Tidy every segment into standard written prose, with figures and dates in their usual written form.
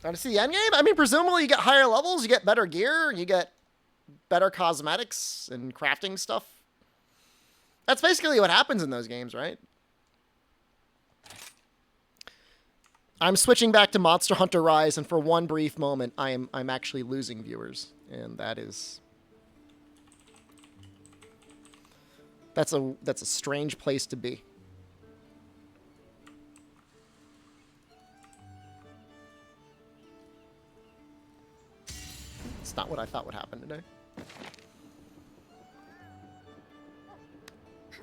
Want to see the end game? I mean, presumably you get higher levels, you get better gear, you get better cosmetics and crafting stuff. That's basically what happens in those games, right? I'm switching back to Monster Hunter Rise, and for one brief moment, I'm actually losing viewers, and that's a strange place to be. It's not what I thought would happen today.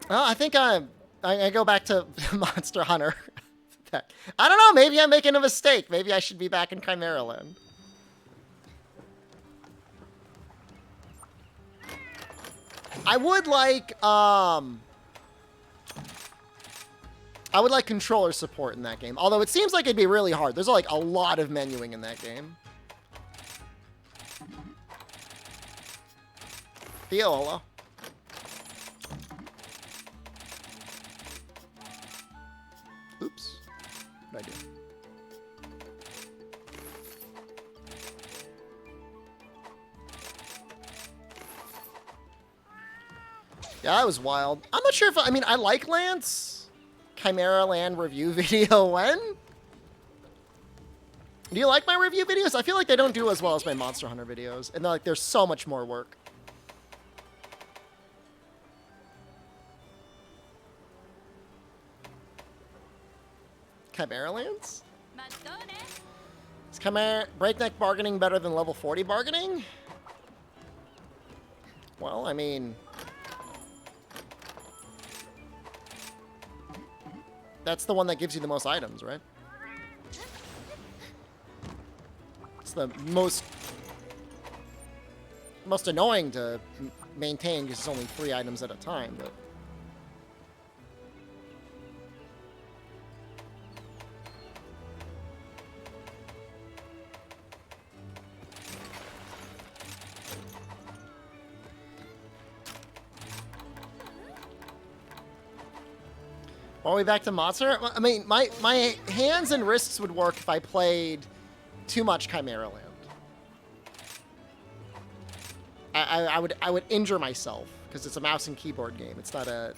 Well, I think I go back to Monster Hunter. I don't know. Maybe I'm making a mistake. Maybe I should be back in Chimeraland. I would like controller support in that game. Although it seems like it'd be really hard. There's like a lot of menuing in that game. Theo, hello. Oops. What did I do? Yeah, that was wild. I'm not sure if... I mean, I like Lance. Chimeraland review video when? Do you like my review videos? I feel like they don't do as well as my Monster Hunter videos. And like, there's so much more work. Chimeralands? Is breakneck bargaining better than level 40 bargaining? Well, I mean... That's the one that gives you the most items, right? It's the most annoying to maintain because it's only 3 items at a time, but... Are we back to Monster? I mean, my hands and wrists would work if I played too much Chimeraland. I would injure myself because it's a mouse and keyboard game. It's not a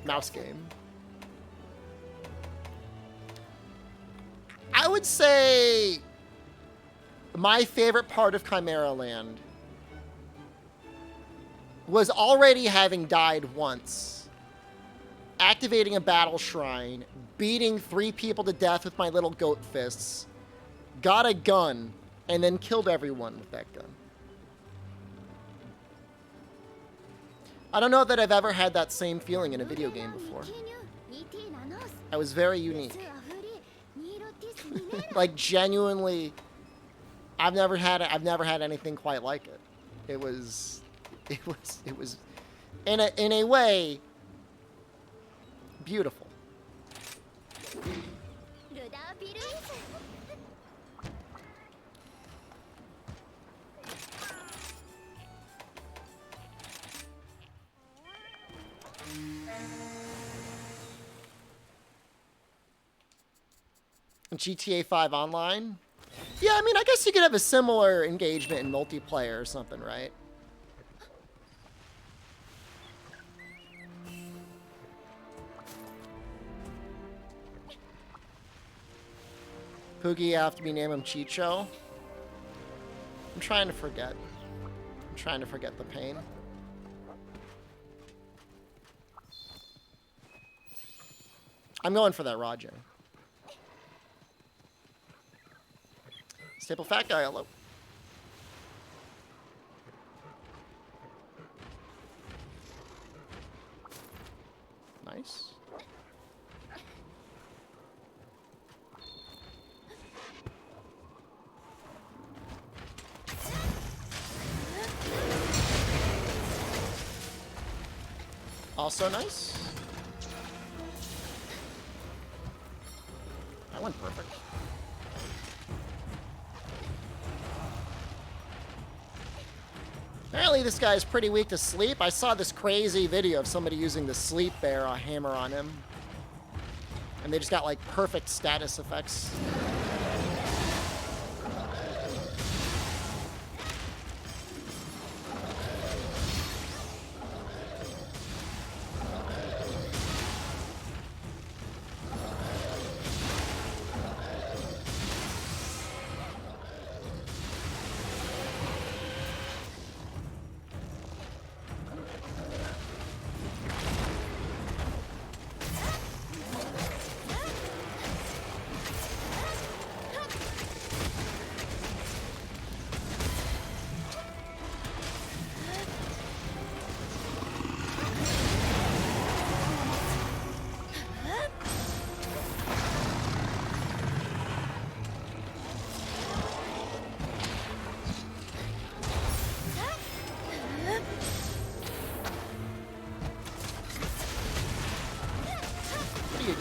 mouse game. I would say my favorite part of Chimeraland was already having died once. Activating a battle shrine, beating 3 people to death with my little goat fists, got a gun, and then killed everyone with that gun. I don't know that I've ever had that same feeling in a video game before. I was very unique. Like, genuinely, I've never had anything quite like it. It was in a way beautiful. GTA 5 Online? Yeah, I mean, I guess you could have a similar engagement in multiplayer or something, right? Poogie, after we name him Chicho. I'm trying to forget. I'm trying to forget the pain. I'm going for that Roger. Staple fat guy, hello. Nice. Also nice. That went perfect. Apparently this guy is pretty weak to sleep. I saw this crazy video of somebody using the sleep bear hammer on him. And they just got like perfect status effects.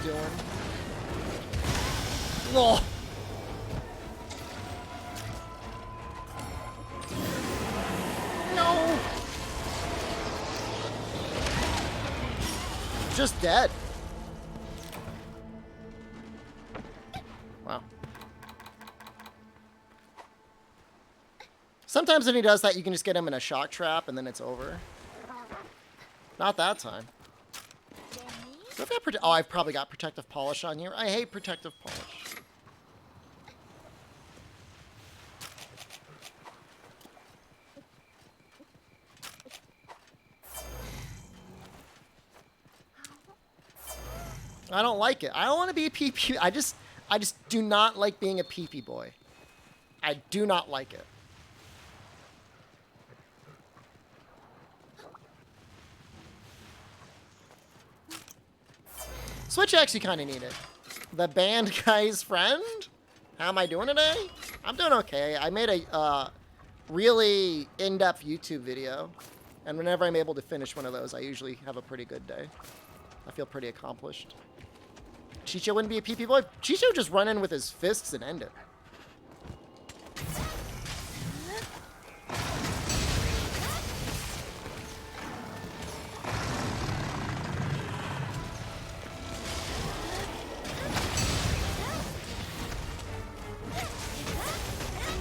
doing. Oh. No. Just dead. Wow. Sometimes when he does that, you can just get him in a shock trap and then it's over. Not that time. Do I have oh, I've probably got protective polish on here. I hate protective polish. I don't like it. I don't want to be a PP. I just do not like being a PP boy. I do not like it. Switch actually kind of need it. The band guy's friend? How am I doing today? I'm doing okay. I made a really in-depth YouTube video. And whenever I'm able to finish one of those, I usually have a pretty good day. I feel pretty accomplished. Chicho wouldn't be a PP boy. Chicho would just run in with his fists and end it.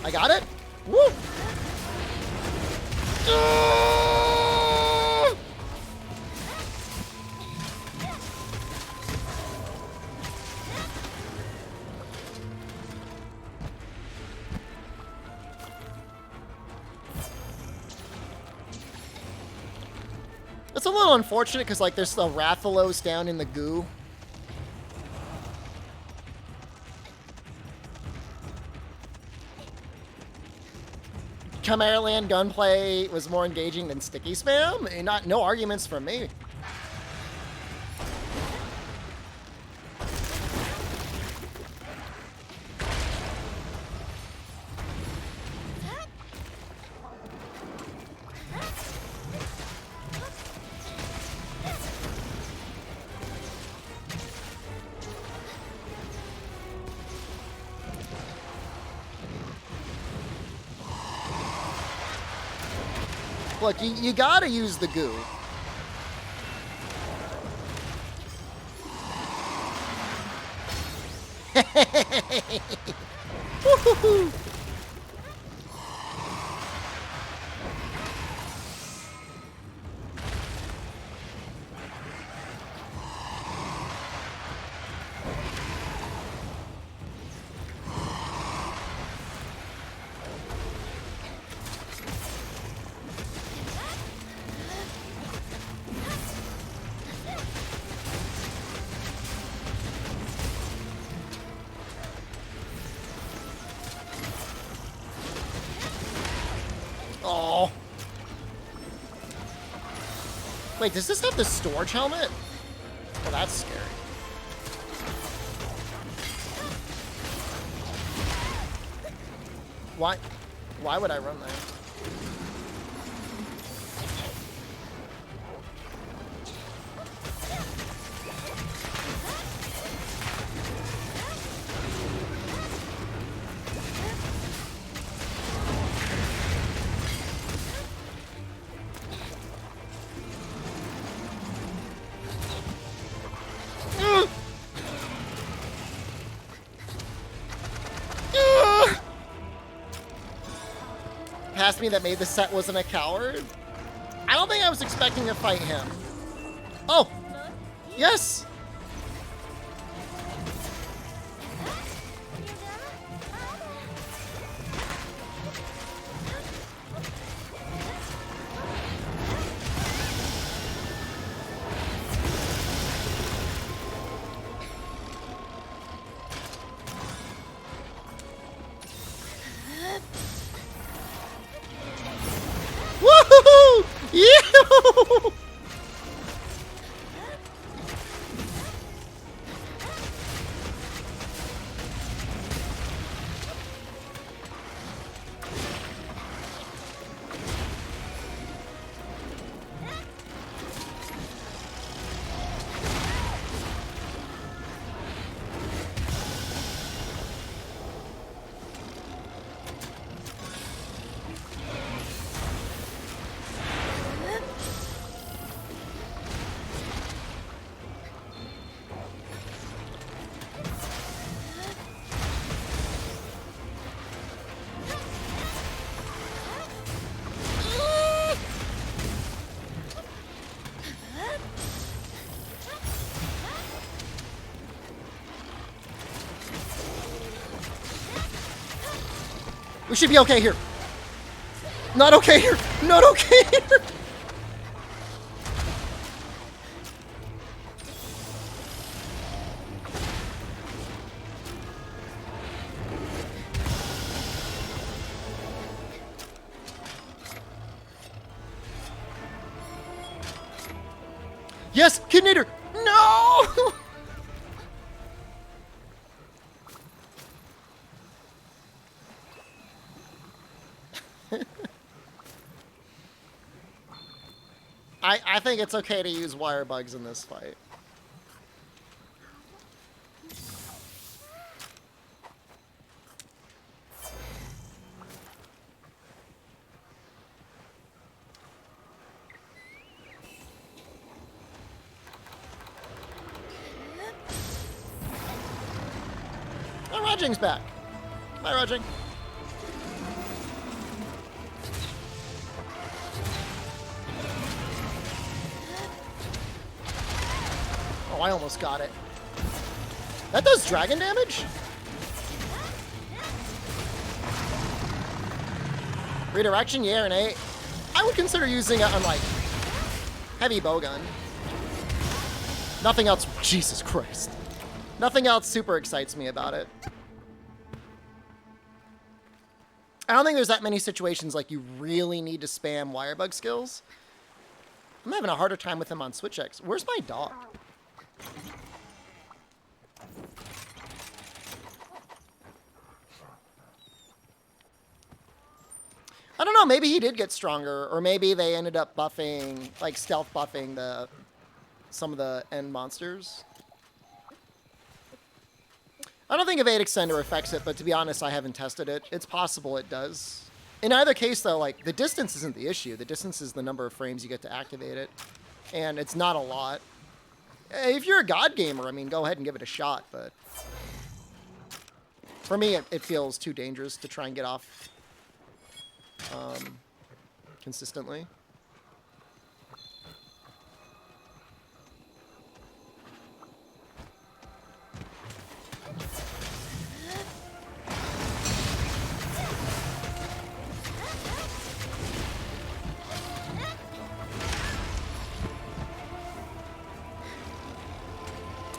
I got it. Woo! It's a little unfortunate because, like, there's the Rathalos down in the goo. Chimeraland gunplay was more engaging than sticky spam? And no arguments from me. Look, you gotta use the goo. Woo-hoo-hoo. Oh. Wait, does this have the storage helmet? Oh, that's scary. Why would I run there? Past me that made the set wasn't a coward? I don't think I was expecting to fight him. Oh! Yes! Woohoo! Yeah! We should be okay here. Not okay here. Not okay here. Yes, Kid Eater. No. I think it's okay to use wire bugs in this fight. Oh, Rajing's back. Bye, Rajing. Oh, I almost got it. That does dragon damage? Redirection, yeah, or nay. I would consider using it on, like, heavy bowgun. Nothing else, Jesus Christ. Nothing else super excites me about it. I don't think there's that many situations like you really need to spam wirebug skills. I'm having a harder time with him on Switch X. Where's my dog? I don't know, maybe he did get stronger, or maybe they ended up buffing, like stealth buffing some of the end monsters. I don't think Evade Extender affects it, but to be honest, I haven't tested it. It's possible it does. In either case, though, like, the distance isn't the issue. The distance is the number of frames you get to activate it, and it's not a lot. If you're a God gamer, I mean, go ahead and give it a shot, but for me, it feels too dangerous to try and get off consistently.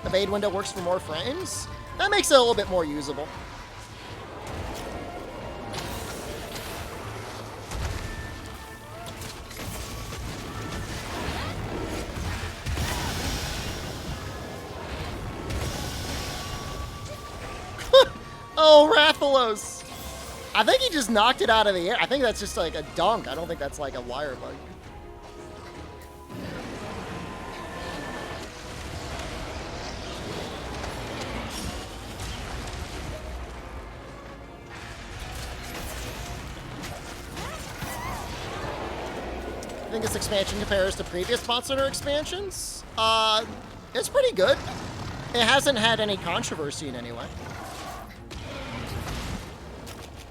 Evade window works for more frames. That makes it a little bit more usable. Oh, Rathalos! I think he just knocked it out of the air. I think that's just like a dunk. I don't think that's like a wire bug. I think this expansion compares to previous Monster Hunter expansions. It's pretty good. It hasn't had any controversy in any way.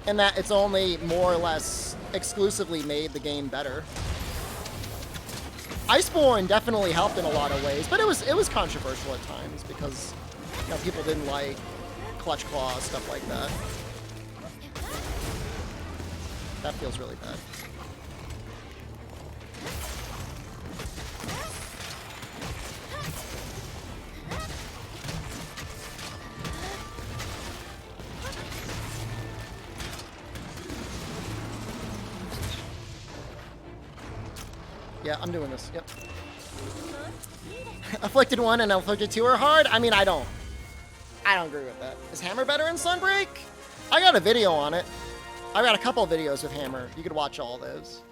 And that it's only more or less exclusively made the game better. Iceborne definitely helped in a lot of ways, but it was controversial at times because, you know, people didn't like Clutch Claw, stuff like that. That feels really bad. Yeah, I'm doing this. Yep. Afflicted 1 and Afflicted 2 are hard? I mean, I don't agree with that. Is Hammer better in Sunbreak? I got a video on it. I got a couple of videos with Hammer. You could watch all those.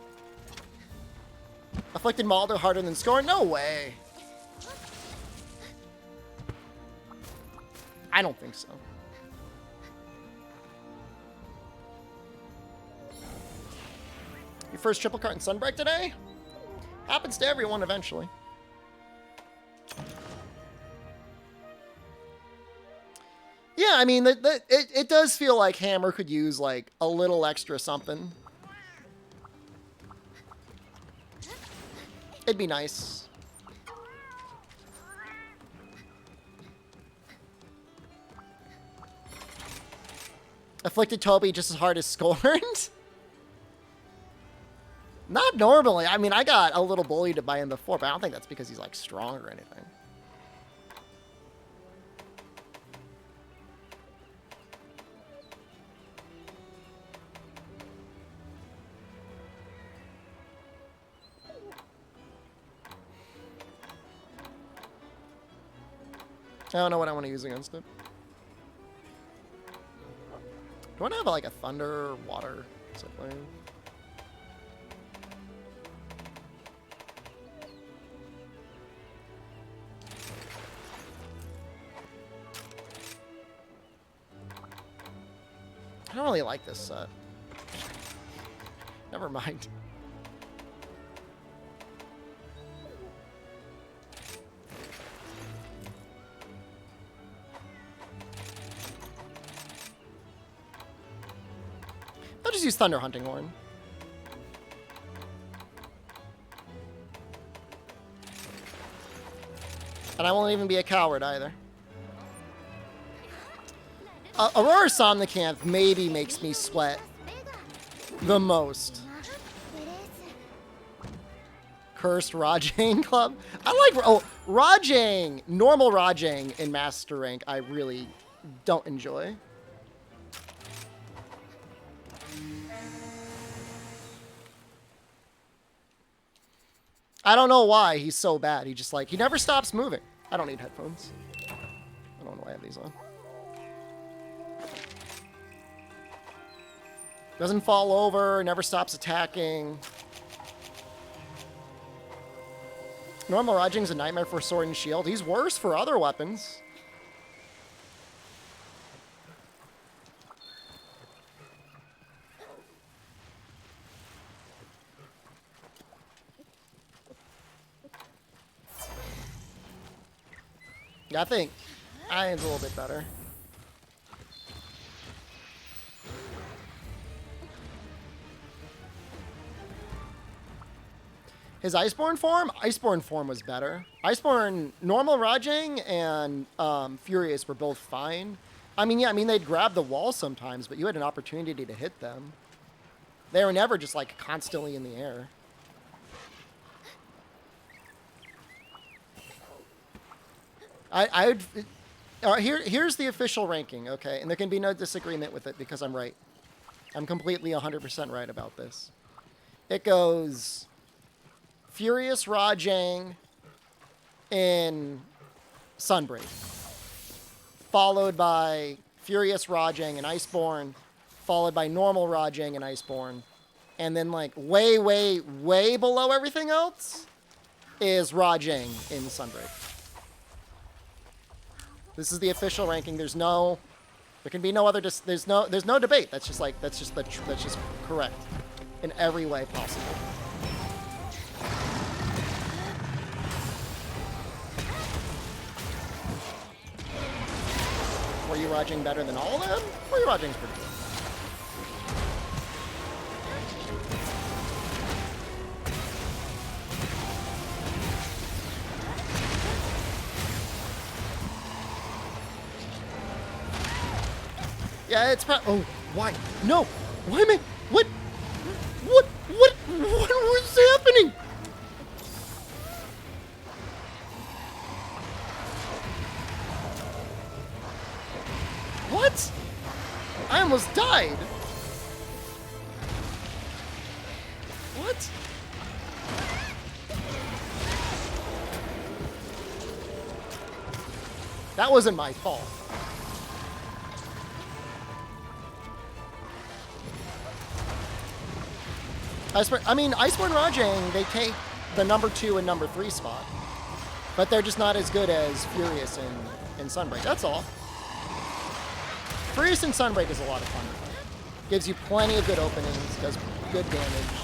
Afflicted Maldo harder than Scorn? No way. I don't think so. Your first triple cart in Sunbreak today? Happens to everyone eventually. Yeah, I mean, it does feel like Hammer could use, like, a little extra something. It'd be nice. Afflicted Toby just as hard as Scorned? Not normally. I mean, I got a little bullied by him before, but I don't think that's because he's, like, strong or anything. I don't know what I want to use against it. Do I want to have, like, a thunder, water, something? I don't really like this set. Never mind. I'll just use Thunder Hunting Horn. And I won't even be a coward either. Aurora Somnicanth maybe makes me sweat the most. Cursed Rajang Club. I like... Oh, Rajang. Normal Rajang in Master Rank I really don't enjoy. I don't know why he's so bad. He just like... He never stops moving. I don't need headphones. I don't know why I have these on. Doesn't fall over, never stops attacking. Normal Rajang's a nightmare for Sword and Shield. He's worse for other weapons. Yeah, I think Iron's a little bit better. His Iceborne form was better. Iceborne, normal Rajang and Furious were both fine. I mean, yeah, they'd grab the wall sometimes, but you had an opportunity to hit them. They were never just, like, constantly in the air. Here's the official ranking, okay? And there can be no disagreement with it because I'm right. I'm completely 100% right about this. It goes... Furious Rajang in Sunbreak, followed by Furious Rajang and Iceborne, followed by normal Rajang and Iceborne, and then like way, way, way below everything else is Rajang in Sunbreak. This is the official ranking. There can be no other. There's no debate. That's just correct in every way possible. Were you Rajang better than all of them? Were you Rajang's pretty good? Yeah, it's probably... Oh, why? No! Why am I... What was happening? What? I almost died. What? That wasn't my fault. Iceborne Rajang, they take the number 2 and number 3 spot. But they're just not as good as Furious in Sunbreak. That's all. Furious in Sunbreak is a lot of fun. Gives you plenty of good openings, does good damage.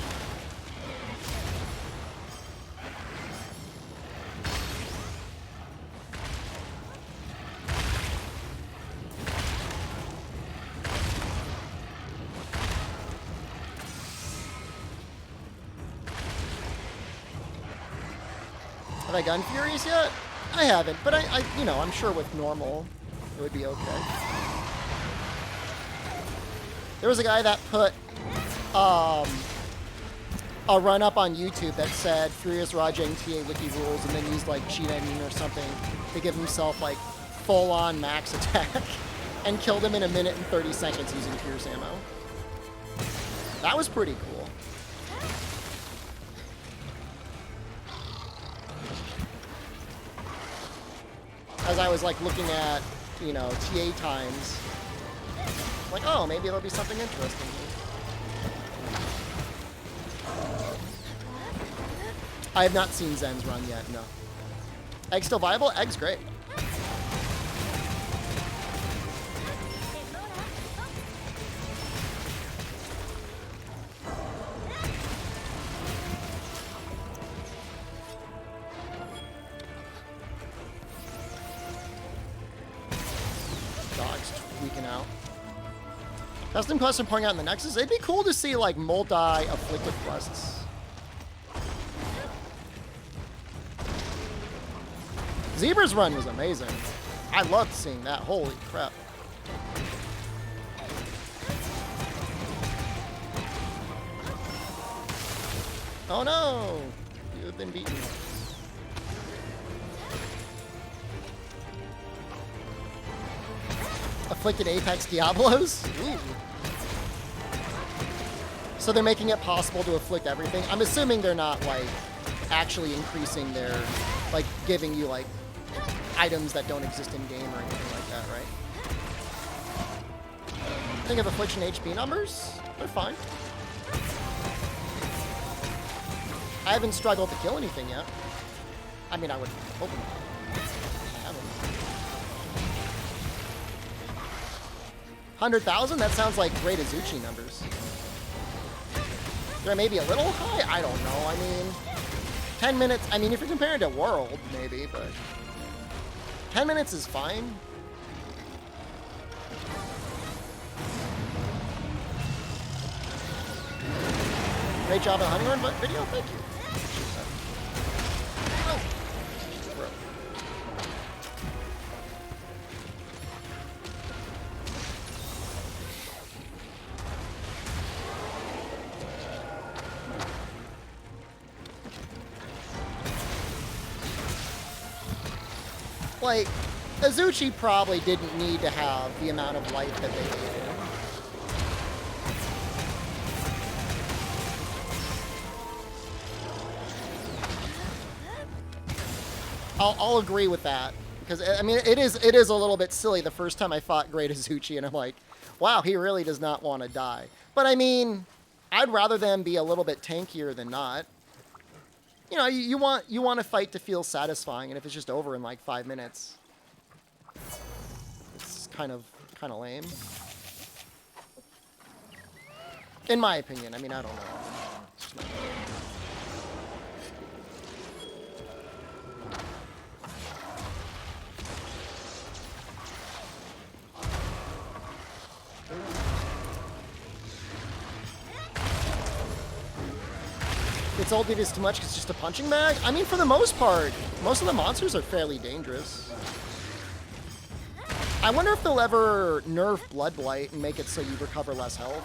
Have I gotten Furious yet? I haven't, but I'm sure with normal, it would be okay. There was a guy that put a run up on YouTube that said Furious Raja and TA Wiki rules, and then used like cheat ending or something to give himself like full-on max attack and killed him in 1 minute and 30 seconds using Pierce ammo. That was pretty cool. As I was like looking at, you know, TA times, like, oh, maybe there'll be something interesting here. I have not seen Zen's run yet, no. Egg still viable? Egg's great. Dog's tweaking out. Custom quests are pointing out in the Nexus. It'd be cool to see like multi-afflicted quests. Zebra's run was amazing. I loved seeing that. Holy crap. Oh no! You have been beaten. Afflicted Apex Diablos? Ooh. So they're making it possible to afflict everything. I'm assuming they're not like actually increasing their, like giving you like items that don't exist in game or anything like that, right? Think of affliction HP numbers? They're fine. I haven't struggled to kill anything yet. I mean, I would hope not. I haven't. 100,000? That sounds like great Azuchi numbers. They're maybe a little high? I don't know. I mean, 10 minutes. I mean, if you're comparing to World, maybe, but 10 minutes is fine. Great job on the hunting run video. Thank you. Oh. Like, Azuchi probably didn't need to have the amount of life that they needed. I'll agree with that, because I mean it is a little bit silly the first time I fought Great Azuchi and I'm like, wow, he really does not want to die. But I mean, I'd rather them be a little bit tankier than not. You know, you want a fight to feel satisfying, and if it's just over in like 5 minutes, it's kind of lame. In my opinion. I mean, I don't know. It's just my opinion. It's old is too much because it's just a punching bag? I mean, for the most part, most of the monsters are fairly dangerous. I wonder if they'll ever nerf Blood Blight and make it so you recover less health.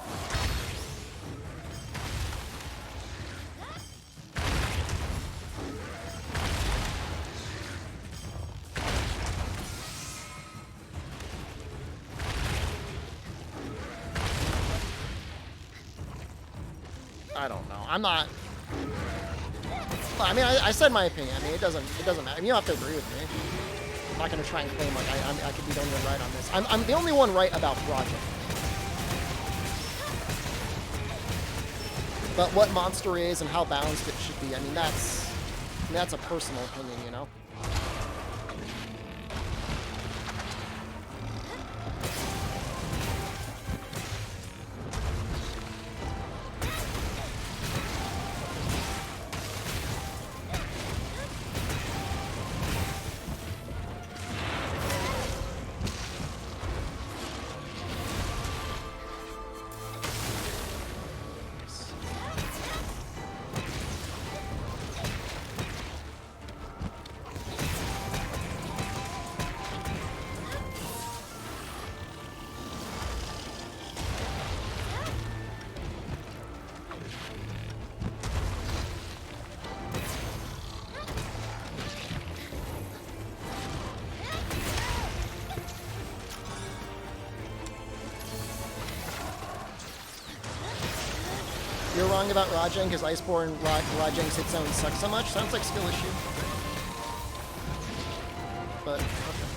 I don't know. I'm not... I mean, I said my opinion. I mean, it doesn't matter. I mean, you don't have to agree with me. I'm not going to try and claim like I could be the only one right on this. I'm the only one right about Project. But what monster is and how balanced it should be, I mean, that's a personal opinion, you know? You're wrong about Rajang because Iceborne Rajang's hit zone sucks so much. Sounds like skill issue. But, okay.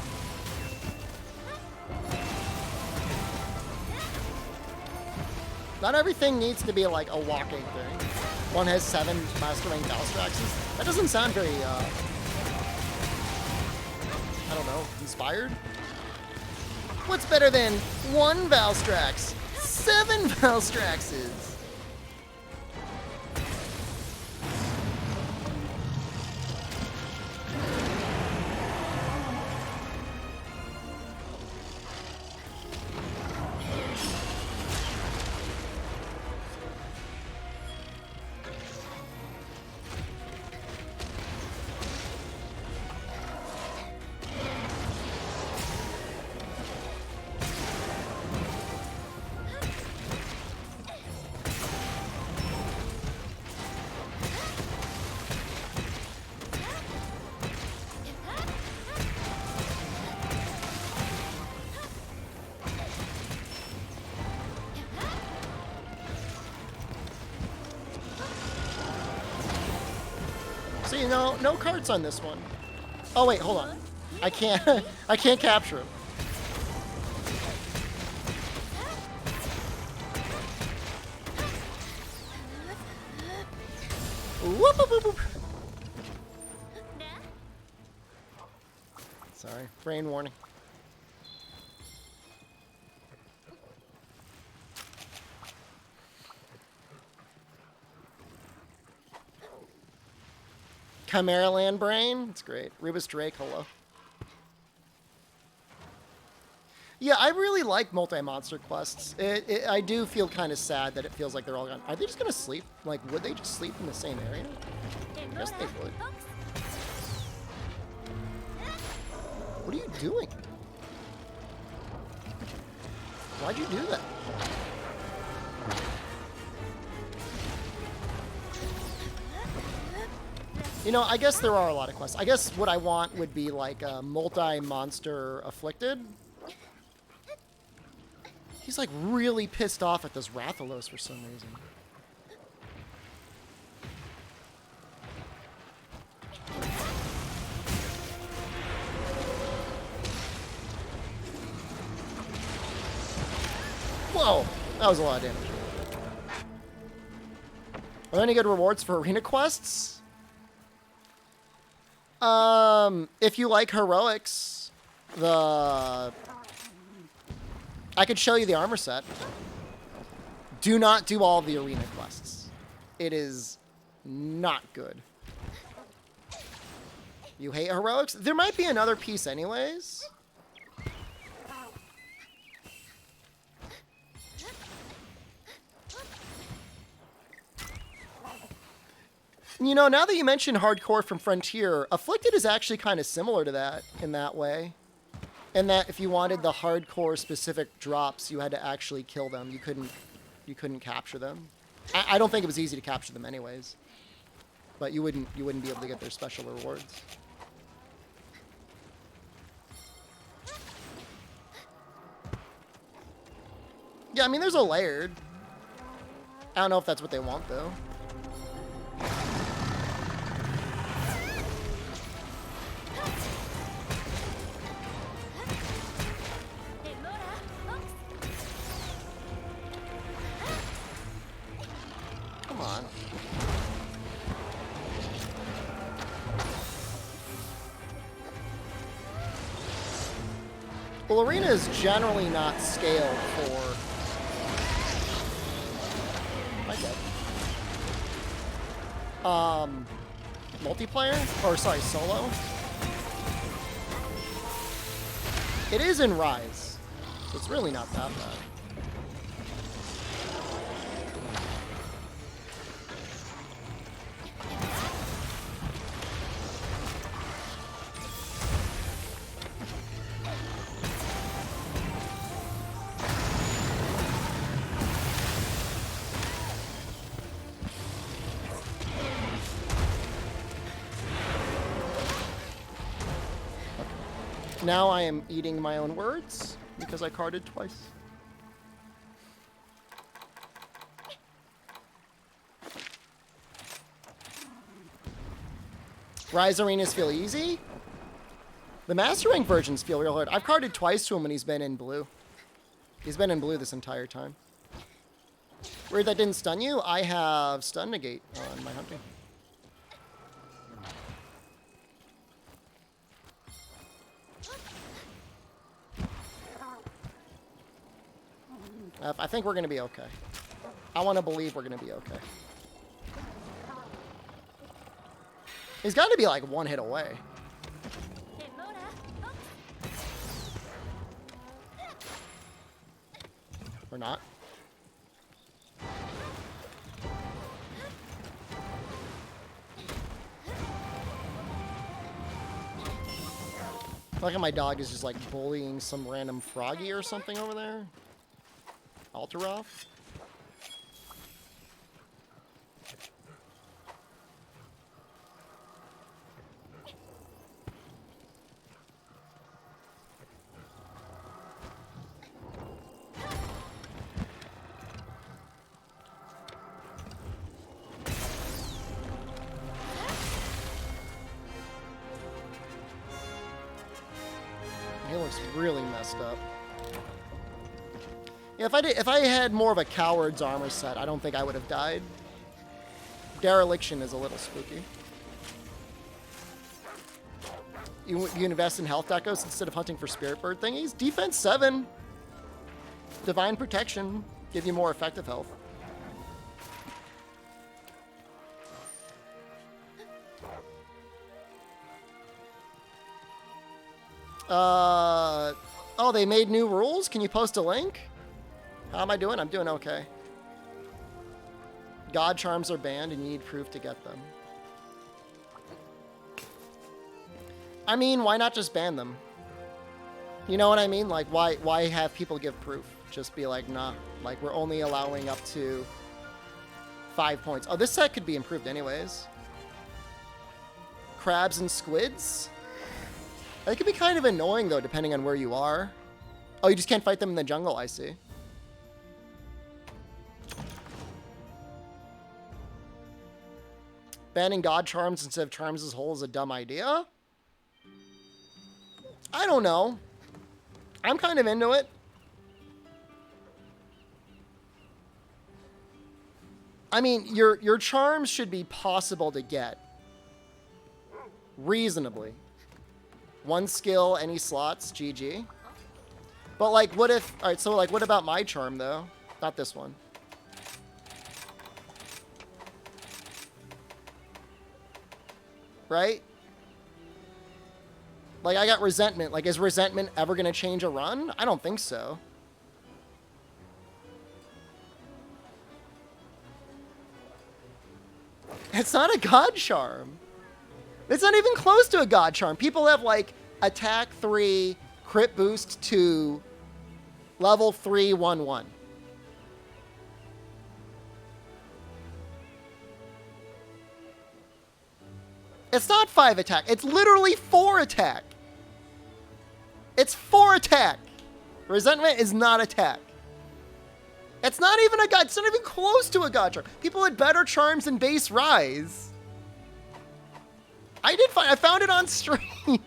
Not everything needs to be like a walking thing. One has 7 Master Rank Valstraxes. That doesn't sound very, I don't know, inspired? What's better than 1 Valstrax? 7 Valstraxes! See, no cards on this one. Oh wait, hold on. I can't I can't capture him. Whoop, whoop, whoop, whoop. Sorry, brain warning. Chimeraland brain? It's great. Rubus Drake, hello. Yeah, I really like multi-monster quests. I do feel kind of sad that it feels like they're all gone. Are they just going to sleep? Like, would they just sleep in the same area? I guess they would. What are you doing? Why'd you do that? You know, I guess there are a lot of quests. I guess what I want would be like a multi-monster afflicted. He's like really pissed off at this Rathalos for some reason. Whoa, that was a lot of damage. Are there any good rewards for arena quests? If you like heroics, I could show you the armor set. Do not do all the arena quests. It is not good. You hate heroics? There might be another piece anyways. You know, now that you mention hardcore from Frontier, Afflicted is actually kind of similar to that in that way. In that if you wanted the hardcore specific drops, you had to actually kill them. You couldn't capture them. I don't think it was easy to capture them anyways. But you wouldn't be able to get their special rewards. Yeah, I mean there's a layered. I don't know if that's what they want though. Come on. Well, Arena is generally not scaled for... Am I dead? Multiplayer? Or, sorry, solo? It is in Rise, so it's really not that bad. Now I am eating my own words because I carded twice. Rise arenas feel easy. The Master Rank versions feel real hard. I've carded twice to him when he's been in blue. He's been in blue this entire time. Weird that didn't stun you. I have stun negate on my hunting. I think we're going to be okay. I want to believe we're going to be okay. He's got to be like one hit away. Or not. Look at my dog is just like bullying some random froggy or something over there. Alteroff. He looks really messed up. Yeah, if I had more of a coward's armor set, I don't think I would have died. Dereliction is a little spooky. You invest in health decos instead of hunting for spirit bird thingies. Defense 7. Divine protection. Give you more effective health. Oh, they made new rules? Can you post a link? How am I doing? I'm doing okay. God charms are banned and you need proof to get them. I mean, why not just ban them? You know what I mean? Like, why have people give proof? Just be like, nah. Like, we're only allowing up to 5 points. Oh, this set could be improved anyways. Crabs and squids? That could be kind of annoying, though, depending on where you are. Oh, you just can't fight them in the jungle, I see. Banning God charms instead of charms as whole is a dumb idea? I don't know. I'm kind of into it. I mean, your charms should be possible to get. Reasonably. One skill, any slots, GG. But, like, what if... Alright, so, like, what about my charm, though? Not this one. Right? Like, I got resentment. Like, is resentment ever going to change a run? I don't think so. It's not a god charm. It's not even close to a god charm. People have, like, attack 3, crit boost 2, level 3, 1/1. It's not 5 attack. It's literally 4 attack. It's 4 attack. Resentment is not attack. It's not even a god. It's not even close to a god charm. People had better charms than base Rise. I found it on stream.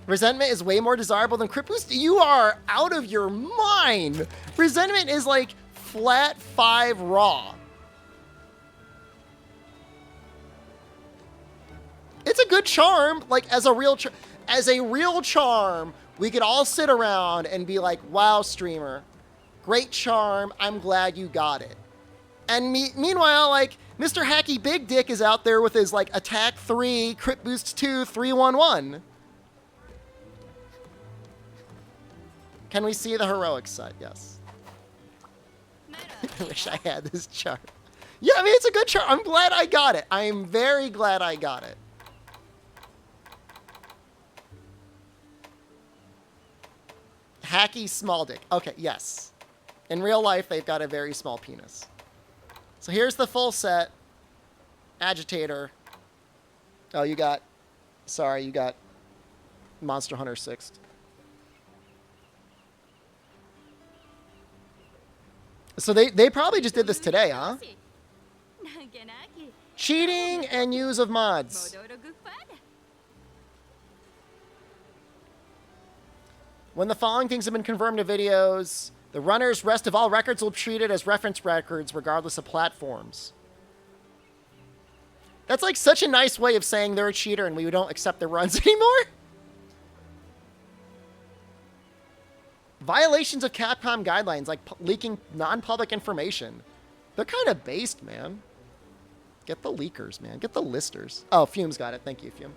Resentment is way more desirable than crit boost. You are out of your mind. Resentment is like flat 5 raw. It's a good charm, like as a real charm, we could all sit around and be like, wow, streamer, great charm, I'm glad you got it. And meanwhile, like, Mr. Hacky Big Dick is out there with his, like, attack 3, crit boost 2, 3/1/1. Can we see the heroic set? Yes. I wish I had this chart. Yeah, I mean, it's a good chart. I'm glad I got it. I am very glad I got it. Hacky small dick. Okay, yes. In real life, they've got a very small penis. So here's the full set. Agitator. Oh, you got... Sorry, you got Monster Hunter 6th. So they probably just did this today, huh? Cheating and use of mods. When the following things have been confirmed in videos, the runner's rest of all records will be treated as reference records regardless of platforms. That's like such a nice way of saying they're a cheater and we don't accept their runs anymore. Violations of Capcom guidelines, like leaking non-public information. They're kind of based, man. Get the leakers, man. Get the listers. Oh, Fume's got it. Thank you, Fume.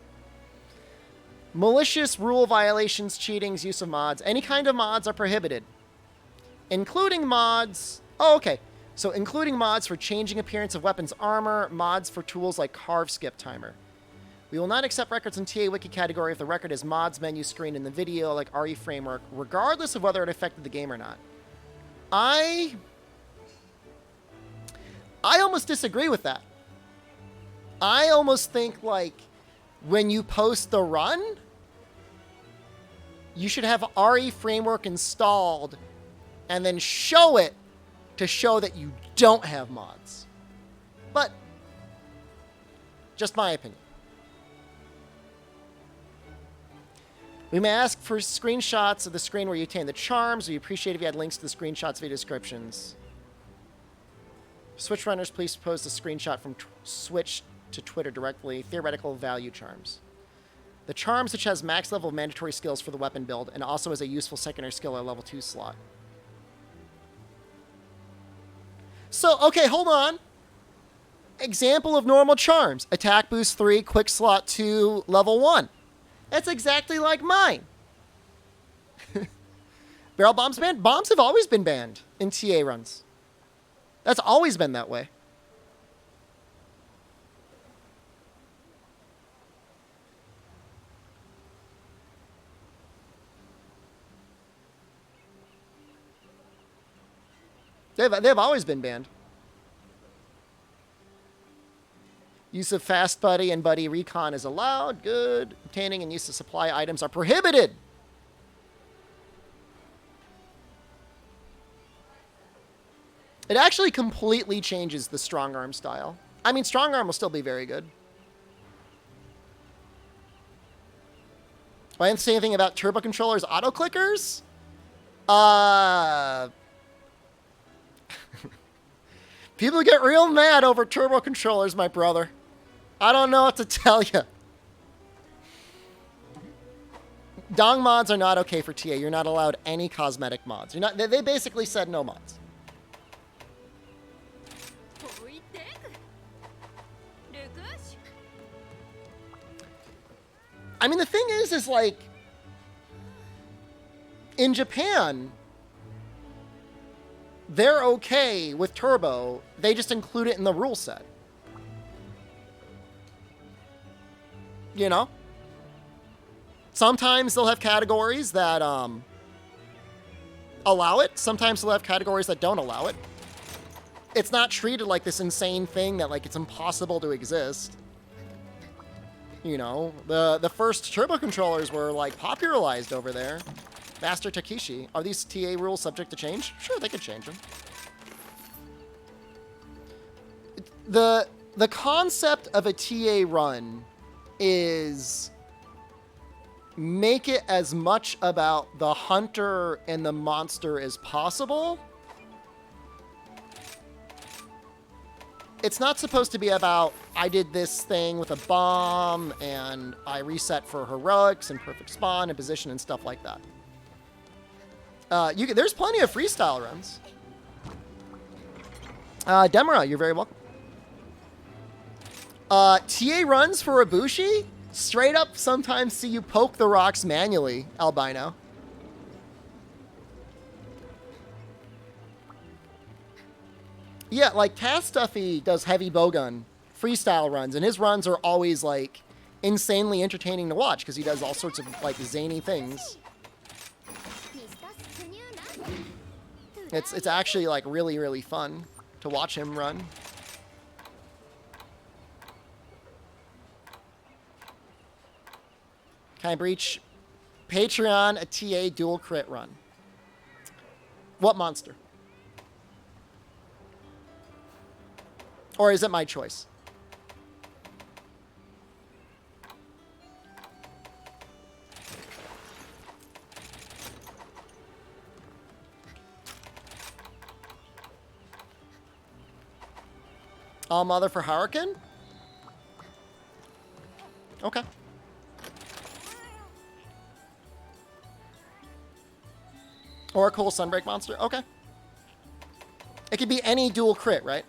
Malicious rule violations, cheatings, use of mods. Any kind of mods are prohibited. Including mods... Oh, okay. So including mods for changing appearance of weapons armor, mods for tools like carve skip timer. We will not accept records in TA Wiki category if the record is mods menu screen in the video like RE framework, regardless of whether it affected the game or not. I almost disagree with that. I almost think, like, when you post the run, you should have RE framework installed and then show it to show that you don't have mods. But, just my opinion. We may ask for screenshots of the screen where you obtain the charms. We appreciate if you had links to the screenshots via descriptions. Switch runners, please post a screenshot from Switch to Twitter directly. Theoretical value charms. The charms, which has max level mandatory skills for the weapon build, and also has a useful secondary skill at level 2 slot. So, okay, hold on. Example of normal charms. Attack boost 3, quick slot 2, level 1. That's exactly like mine. Barrel bombs banned? Bombs have always been banned in TA runs. That's always been that way. They've always been banned. Use of Fast Buddy and Buddy Recon is allowed. Good. Obtaining and use of supply items are prohibited. It actually completely changes the strong arm style. I mean, strong arm will still be very good. I didn't say anything about turbo controllers auto clickers. People get real mad over turbo controllers, my brother. I don't know what to tell you. Dong mods are not okay for TA. You're not allowed any cosmetic mods. You're not. They basically said no mods. I mean, the thing is like, in Japan, they're okay with turbo. They just include it in the rule set. You know? Sometimes they'll have categories that allow it. Sometimes they'll have categories that don't allow it. It's not treated like this insane thing that, like, it's impossible to exist. You know, the first turbo controllers were, like, popularized over there. Master Takeshi. Are these TA rules subject to change? Sure, they could change them. The concept of a TA run is make it as much about the hunter and the monster as possible. It's not supposed to be about, I did this thing with a bomb, and I reset for heroics and perfect spawn and position and stuff like that. There's plenty of freestyle runs. Demara, you're very welcome. TA runs for Ibushi? Straight up sometimes see you poke the rocks manually, Albino. Yeah, like Taz Stuffy does heavy bowgun freestyle runs, and his runs are always like insanely entertaining to watch because he does all sorts of like zany things. It's actually like really, really fun to watch him run. Can I breach Patreon a TA dual crit run? What monster? Or is it my choice? All mother for Hurricane? Okay. Or a cool Sunbreak monster? Okay. It could be any dual crit, right?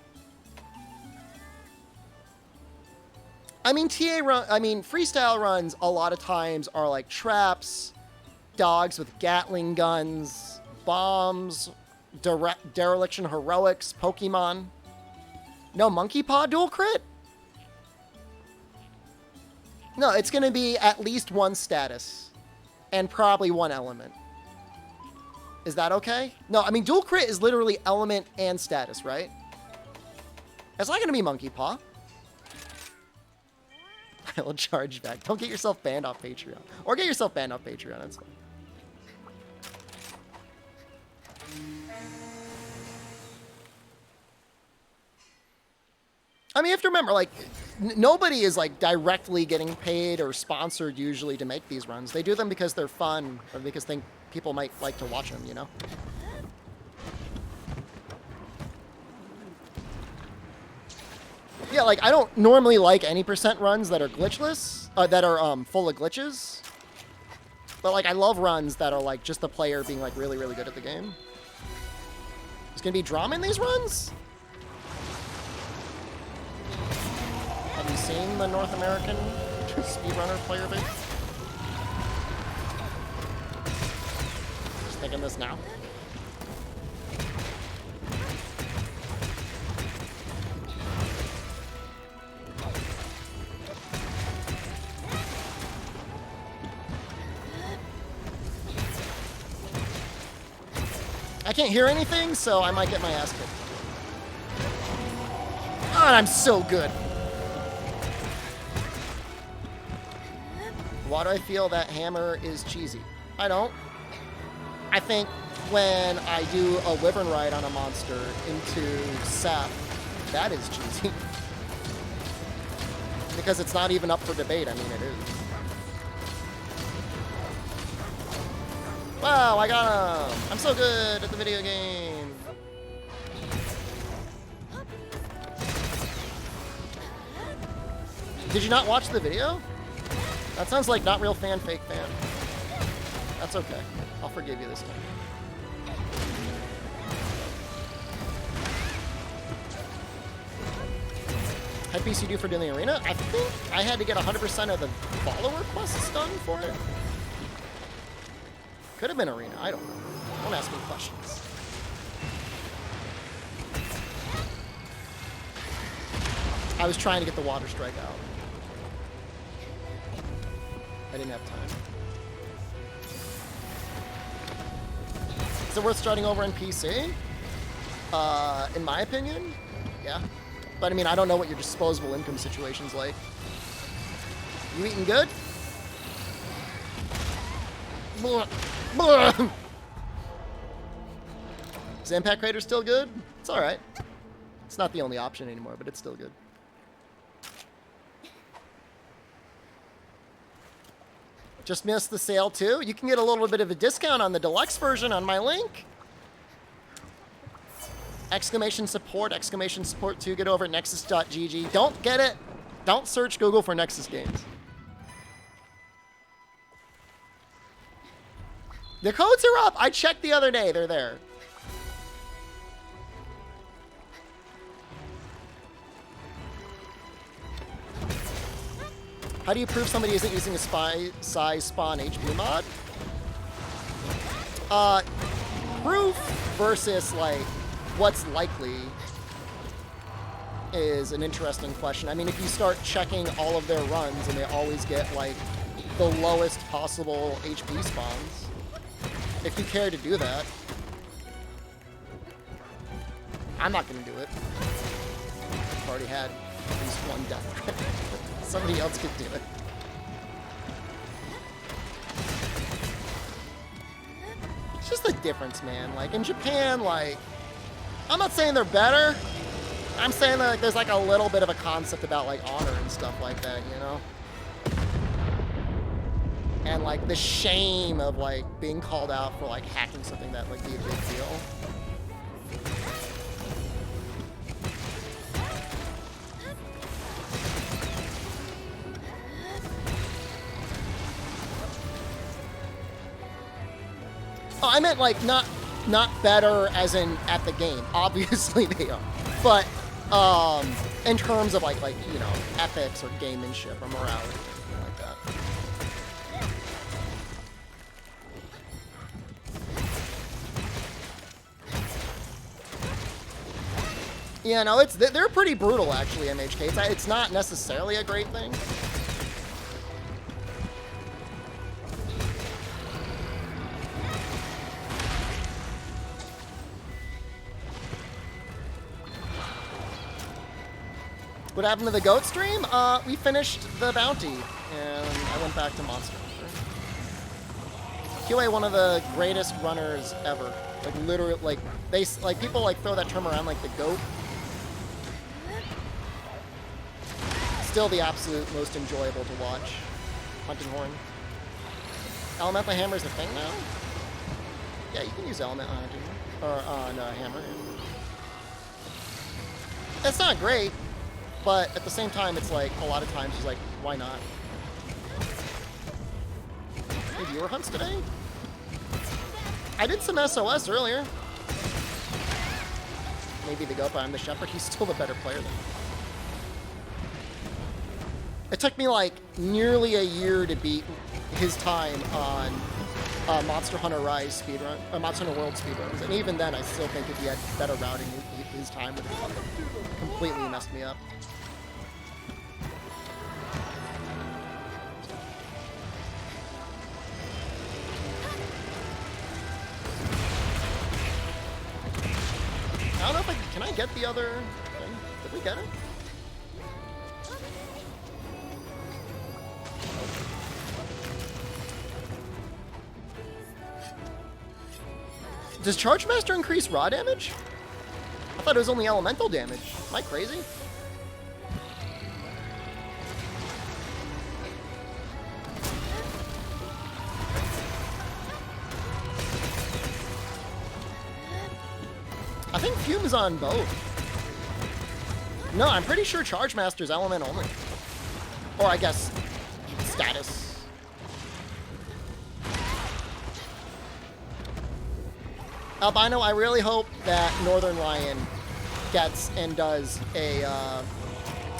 I mean, freestyle runs a lot of times are like traps, dogs with Gatling guns, bombs, dereliction heroics, Pokemon. No monkey paw dual crit? No, it's going to be at least one status and probably one element. Is that okay? No, I mean, dual crit is literally element and status, right? It's not going to be monkey paw. I will charge back. Don't get yourself banned off Patreon. Or get yourself banned off Patreon. That's fine. I mean, you have to remember, like, nobody is, like, directly getting paid or sponsored usually to make these runs. They do them because they're fun or because people might like to watch them, you know? Yeah, like, I don't normally like any percent runs that are glitchless, that are full of glitches. But, like, I love runs that are, like, just the player being, like, really, really good at the game. There's gonna be drama in these runs? Have you seen the North American speedrunner player base? Just thinking this now. I can't hear anything, so I might get my ass kicked. Oh, and I'm so good. Why do I feel that hammer is cheesy? I don't. I think when I do a wyvern ride on a monster into sap, that is cheesy. Because it's not even up for debate. I mean, it is. Wow, I got him! I'm so good at the video game. Did you not watch the video? That sounds like not real fan, fake fan. That's okay. I'll forgive you this time. Headpiece you do for doing the arena? I think I had to get 100% of the follower quests done for it. Could have been arena. I don't know. Don't ask me questions. I was trying to get the water strike out. I didn't have time. Is it worth starting over in PC? In my opinion, yeah. But I mean, I don't know what your disposable income situation's like. You eating good? Is Impact Crater still good? It's alright. It's not the only option anymore, but it's still good. Just missed the sale too? You can get a little bit of a discount on the deluxe version on my link. Exclamation support 2. Get over at nexus.gg. Don't get it. Don't search Google for Nexus games. The codes are up. I checked the other day. They're there. How do you prove somebody isn't using a size spawn HP mod? Proof versus, like, what's likely is an interesting question. I mean, if you start checking all of their runs and they always get, like, the lowest possible HP spawns, if you care to do that, I'm not going to do it. I've already had at least one death threat. Somebody else could do it. It's just the difference, man. Like, in Japan, like, I'm not saying they're better. I'm saying that, like, there's, like, a little bit of a concept about, like, honor and stuff like that, you know? And, like, the shame of, like, being called out for, like, hacking something that, like, be a big deal. Oh, I meant like not better as in at the game. Obviously they are, but in terms of like you know, ethics or gamemanship or morality, something like that. Yeah, no, they're pretty brutal actually. MHK, it's not necessarily a great thing. What happened to the goat stream? We finished the bounty, and I went back to Monster Hunter. QA, one of the greatest runners ever. Like literally, like people like throw that term around like the goat. Still the absolute most enjoyable to watch. Hunting Horn. Elemental Hammer is a thing now? Yeah, you can use Element on Hunting Horn. Or on Hammer. It's not great, but at the same time, it's like, a lot of times, it's like, why not? Any viewer hunts today? I did some SOS earlier. Maybe the goat, but I'm the Shepherd. He's still the better player than me. It took me like nearly a year to beat his time on Monster Hunter Rise speedrun, Monster Hunter World speedruns, and even then, I still think if he had better routing, his time would have completely messed me up. I don't know if can I get the other thing? Did we get it? Does Charge Master increase raw damage? I thought it was only elemental damage. Am I crazy? I think Fume's on both. No, I'm pretty sure Charge Master's element only. Or I guess status. Albino, I really hope that Northern Lion gets and does a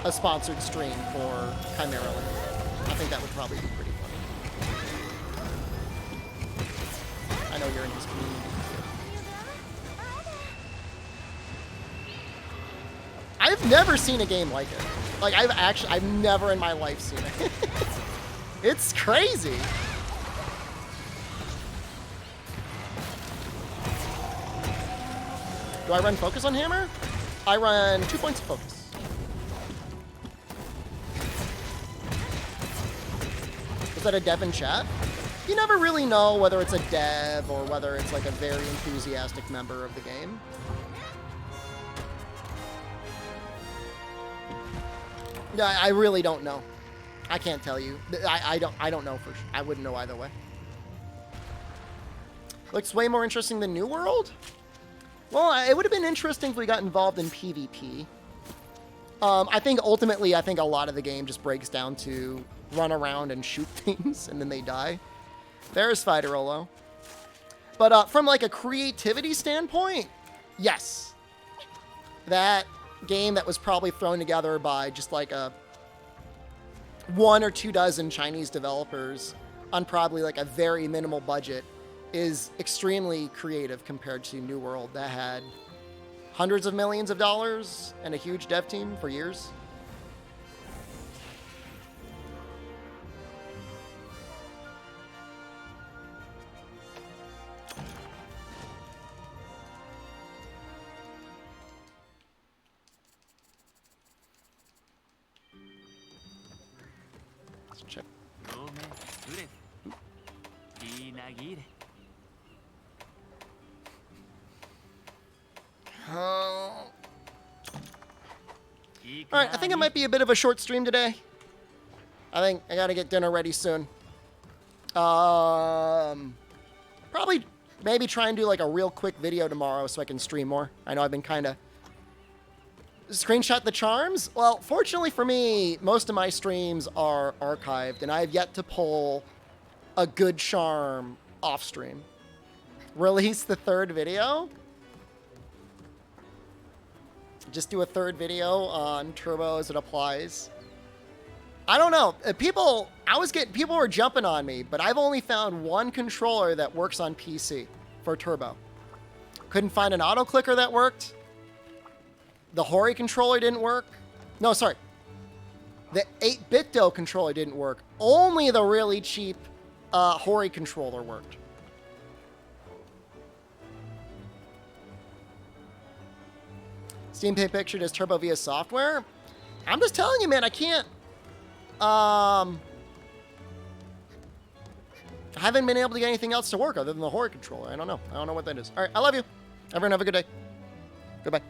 sponsored stream for Chimeraland. I think that would probably be pretty funny. I know you're in his community. I've never seen a game like it. Like, I've never in my life seen it. It's crazy. Do I run focus on Hammer? I run 2 points of focus. Is that a dev in chat? You never really know whether it's a dev or whether it's like a very enthusiastic member of the game. Yeah, I really don't know. I can't tell you. I don't know for sure. I wouldn't know either way. Looks way more interesting than New World? Well, it would have been interesting if we got involved in PvP. I think ultimately, a lot of the game just breaks down to run around and shoot things, and then they die. There's Fighterolo. But from like a creativity standpoint, yes. That game that was probably thrown together by just like a 1 or 2 dozen Chinese developers on probably like a very minimal budget is extremely creative compared to New World that had hundreds of millions of dollars and a huge dev team for years. Let's check. Alright, I think it might be a bit of a short stream today. I think I gotta get dinner ready soon. Probably, maybe try and do like a real quick video tomorrow so I can stream more. I know I've been kind of... Screenshot the charms? Well, fortunately for me, most of my streams are archived, and I have yet to pull a good charm off stream. Release the third video? Just do a third video on turbo as it applies. I don't know. People were jumping on me, but I've only found one controller that works on PC for turbo. Couldn't find an auto clicker that worked. The Hori controller didn't work. No, sorry. The 8-bit-do controller didn't work. Only the really cheap Hori controller worked. Steam Paint Picture does turbo via software. I'm just telling you, man, I can't. I haven't been able to get anything else to work other than the Hori controller. I don't know. I don't know what that is. All right, I love you. Everyone have a good day. Goodbye.